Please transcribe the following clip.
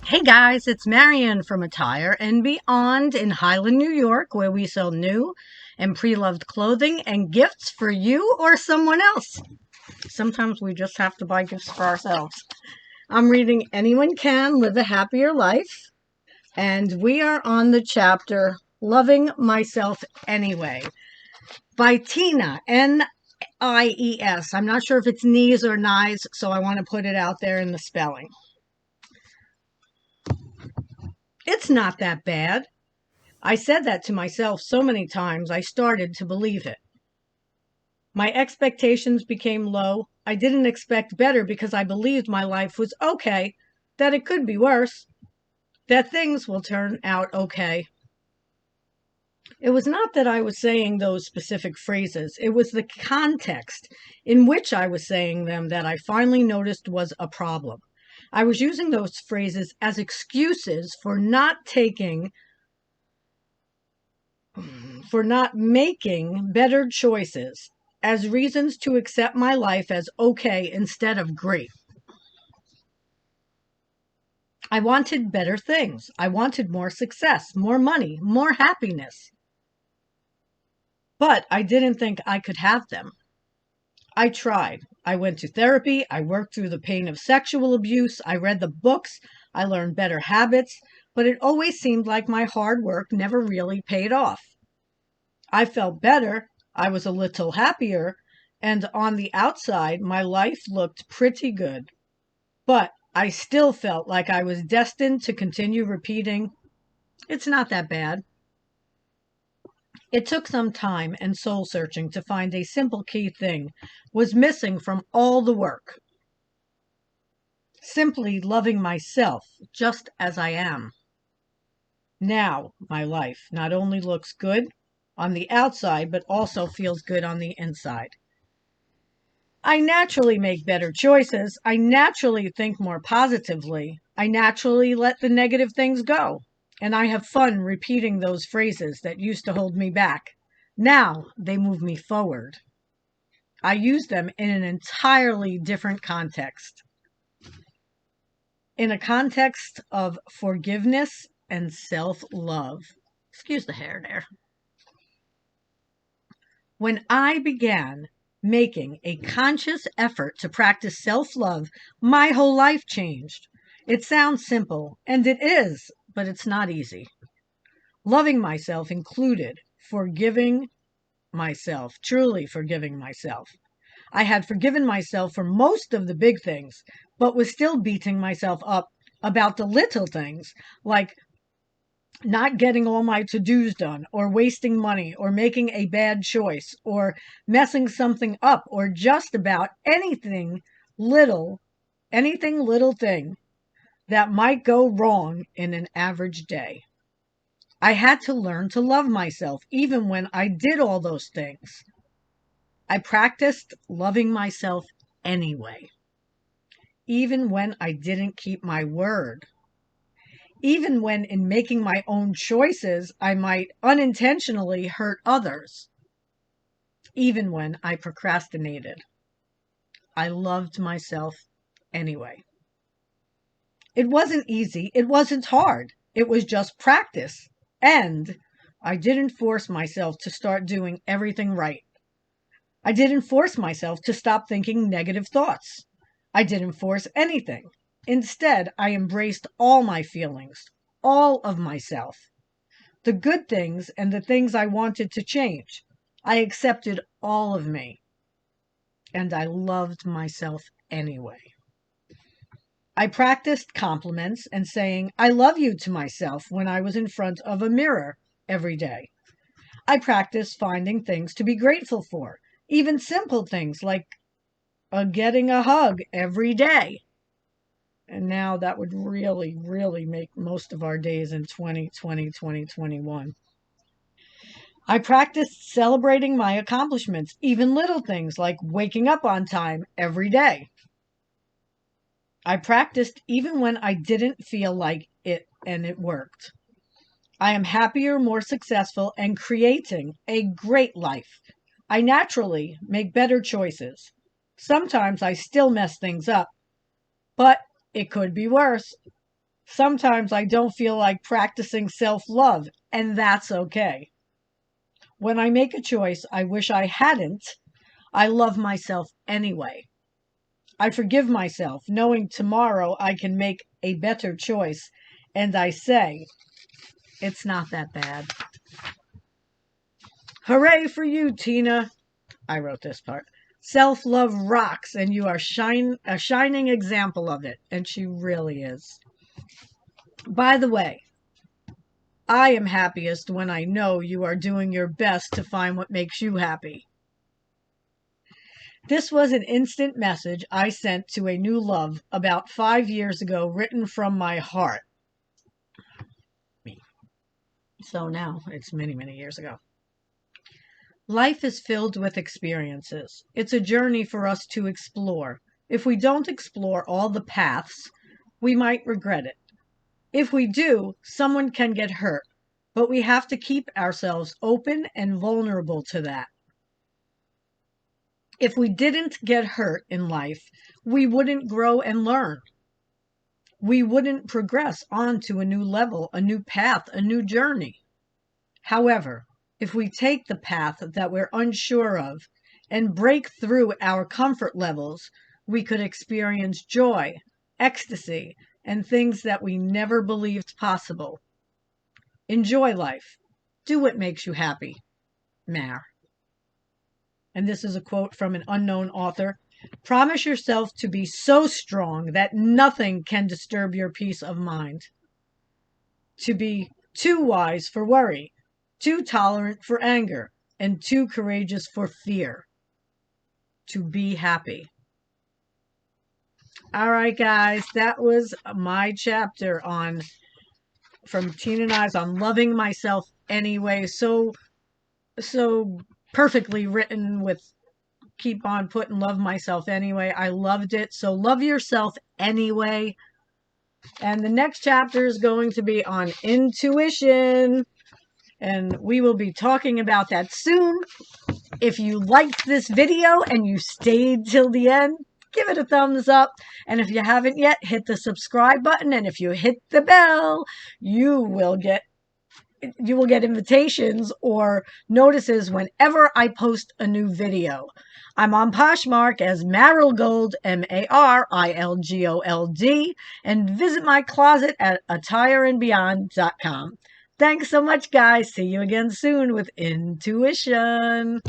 Hey guys, it's Marion from Attire and Beyond in Highland, New York, where we sell new and pre-loved clothing and gifts for you or someone else. Sometimes we just have to buy gifts for ourselves. I'm reading Anyone Can Live a Happier Life, and we are on the chapter Loving Myself Anyway by Tina, Nies. I'm not sure if it's knees or nies, so I want to put it out there in the spelling. It's not that bad. I said that to myself so many times I started to believe it. My expectations became low. I didn't expect better because I believed my life was okay, that it could be worse, that things will turn out okay. It was not that I was saying those specific phrases. It was the context in which I was saying them that I finally noticed was a problem. I was using those phrases as excuses for not making better choices, as reasons to accept my life as okay instead of great. I wanted better things. I wanted more success, more money, more happiness. But I didn't think I could have them. I tried. I went to therapy. I worked through the pain of sexual abuse. I read the books. I learned better habits. But it always seemed like my hard work never really paid off. I felt better. I was a little happier. And on the outside, my life looked pretty good. But I still felt like I was destined to continue repeating, it's not that bad. It took some time and soul searching to find a simple key thing was missing from all the work. Simply loving myself just as I am. Now, my life not only looks good on the outside, but also feels good on the inside. I naturally make better choices. I naturally think more positively. I naturally let the negative things go. And I have fun repeating those phrases that used to hold me back. Now they move me forward. I use them in an entirely different context. In a context of forgiveness and self-love. Excuse the hair there. When I began making a conscious effort to practice self-love, my whole life changed. It sounds simple, and it is, but it's not easy. Loving myself included forgiving myself, truly forgiving myself. I had forgiven myself for most of the big things, but was still beating myself up about the little things, like not getting all my to-dos done, or wasting money, or making a bad choice, or messing something up, or just about anything little thing that might go wrong in an average day. I had to learn to love myself even when I did all those things. I practiced loving myself anyway, even when I didn't keep my word. Even when in making my own choices, I might unintentionally hurt others. Even when I procrastinated, I loved myself anyway. It wasn't easy. It wasn't hard. It was just practice. And I didn't force myself to start doing everything right. I didn't force myself to stop thinking negative thoughts. I didn't force anything. Instead, I embraced all my feelings, all of myself, the good things and the things I wanted to change. I accepted all of me, and I loved myself anyway. I practiced compliments and saying, I love you to myself when I was in front of a mirror every day. I practiced finding things to be grateful for, even simple things like getting a hug every day. And now that would really, really make most of our days in 2020, 2021. I practiced celebrating my accomplishments, even little things like waking up on time every day. I practiced even when I didn't feel like it, and it worked. I am happier, more successful, and creating a great life. I naturally make better choices. Sometimes I still mess things up, but it could be worse. Sometimes I don't feel like practicing self-love, and that's okay. When I make a choice I wish I hadn't, I love myself anyway. I forgive myself, knowing tomorrow I can make a better choice, and I say, it's not that bad. Hooray for you, Tina. I wrote this part. Self-love rocks, and you are a shining example of it. And she really is. By the way, I am happiest when I know you are doing your best to find what makes you happy. This was an instant message I sent to a new love about 5 years ago, written from my heart. So now it's many, many years ago. Life is filled with experiences. It's a journey for us to explore. If we don't explore all the paths, we might regret it. If we do, someone can get hurt, but we have to keep ourselves open and vulnerable to that. If we didn't get hurt in life, we wouldn't grow and learn. We wouldn't progress on to a new level, a new path, a new journey. However, if we take the path that we're unsure of and break through our comfort levels, we could experience joy, ecstasy, and things that we never believed possible. Enjoy life. Do what makes you happy. Mar. And this is a quote from an unknown author. Promise yourself to be so strong that nothing can disturb your peace of mind. To be too wise for worry, too tolerant for anger, and too courageous for fear. To be happy. All right, guys, that was my chapter from Tina and I's on loving myself anyway. So perfectly written with keep on putting love myself anyway. I loved it. So love yourself anyway. And the next chapter is going to be on intuition. And we will be talking about that soon. If you liked this video and you stayed till the end, give it a thumbs up. And if you haven't yet, hit the subscribe button. And if you hit the bell, you will get invitations or notices whenever I post a new video. I'm on Poshmark as Marilgold, Marilgold, and visit my closet at attireandbeyond.com. Thanks so much, guys. See you again soon with Intuition.